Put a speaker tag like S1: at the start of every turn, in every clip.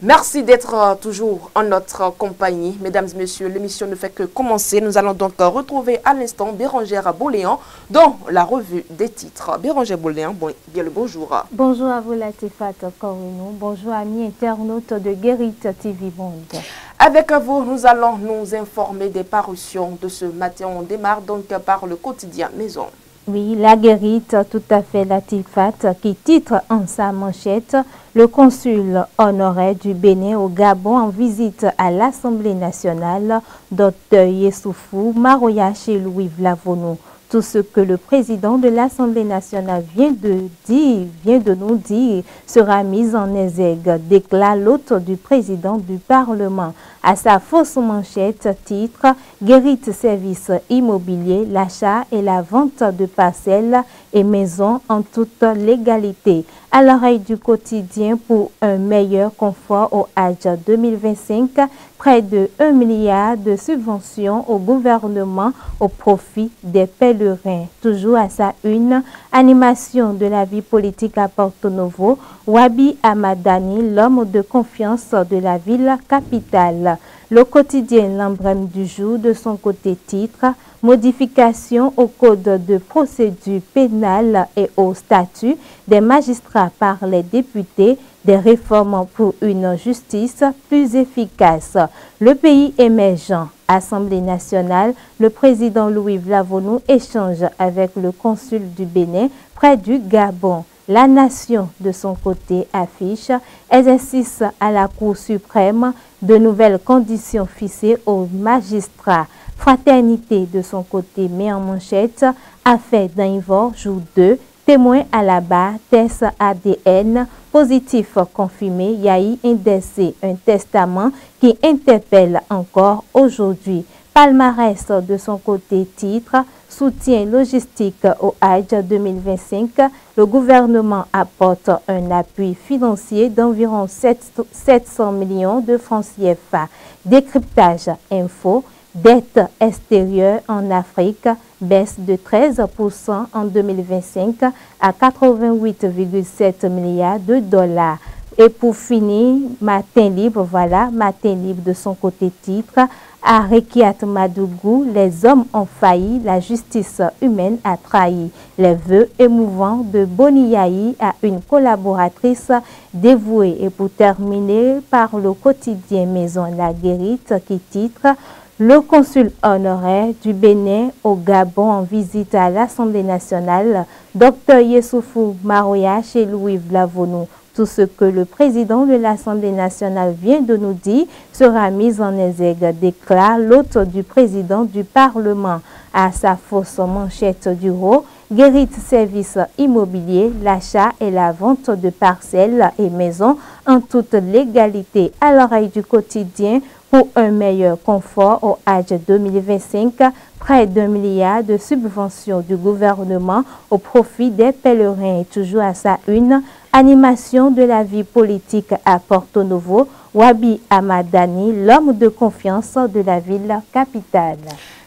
S1: Merci d'être toujours en notre compagnie. Mesdames et messieurs, l'émission ne fait que commencer. Nous allons donc retrouver à l'instant Bérangère Boléan dans la revue des titres. Bérangère Boléan, bien le bonjour.
S2: Bonjour à vous Latifat Korinou. Bonjour amis internautes de Guérite TV Monde.
S1: Avec vous, nous allons nous informer des parutions de ce matin. On démarre donc par le quotidien Maison.
S2: Oui, la Guérite, tout à fait Latifat, qui titre en sa manchette le consul honoraire du Bénin au Gabon en visite à l'Assemblée nationale, Dr Yessoufou Maroya chez Louis Vlavonou. Tout ce que le président de l'Assemblée nationale vient de nous dire, sera mis en exergue, déclare l'hôte du président du Parlement. À sa fausse manchette, titre « Guérite Service Immobilier, l'achat et la vente de parcelles et maisons en toute légalité ». À l'oreille du quotidien pour un meilleur confort au Hajj 2025, près de 1 milliard de subventions au gouvernement au profit des pèlerins. Toujours à sa une, animation de la vie politique à Porto Novo, Wabi Amadani, l'homme de confiance de la ville capitale. Le quotidien L'Emblème du jour, de son côté titre « Modification au code de procédure pénale et au statut des magistrats par les députés, des réformes pour une justice plus efficace ». Le pays émergent. Assemblée nationale, le président Louis Vlavonou échange avec le consul du Bénin près du Gabon. La Nation, de son côté, affiche exercice à la Cour suprême, de nouvelles conditions fixées aux magistrats. Fraternité, de son côté, met en manchette affaire d'Invor, jour 2, témoin à la barre, test ADN, positif confirmé, Yahi indexé, un testament qui interpelle encore aujourd'hui. Palmarès, de son côté, titre « Soutien logistique au Hajj 2025 ». Le gouvernement apporte un appui financier d'environ 700 millions de francs CFA. Décryptage info, dette extérieure en Afrique, baisse de 13% en 2025 à 88,7 milliards de dollars. Et pour finir, Matin Libre, voilà, Matin Libre de son côté titre, à Rekiat Madougou, les hommes ont failli, la justice humaine a trahi. Les vœux émouvants de Boniaï à une collaboratrice dévouée. Et pour terminer, par le quotidien Maison La Guérite qui titre le consul honoraire du Bénin au Gabon en visite à l'Assemblée nationale, Dr Yessoufou Maroya chez Louis Vlavonou. Tout ce que le président de l'Assemblée nationale vient de nous dire sera mis en exergue, déclare l'hôte du président du Parlement. À sa fausse manchette du haut, Guérite Service Immobilier, l'achat et la vente de parcelles et maisons en toute légalité. À l'oreille du quotidien, pour un meilleur confort au Hajj 2025, près d'1 milliard de subventions du gouvernement au profit des pèlerins. Et toujours à sa une, animation de la vie politique à Porto Novo, Wabi Amadani, l'homme de confiance de la ville capitale.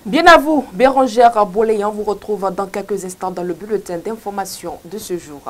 S1: Bien à vous, Bérangère Boléan vous retrouve dans quelques instants dans le bulletin d'information de ce jour.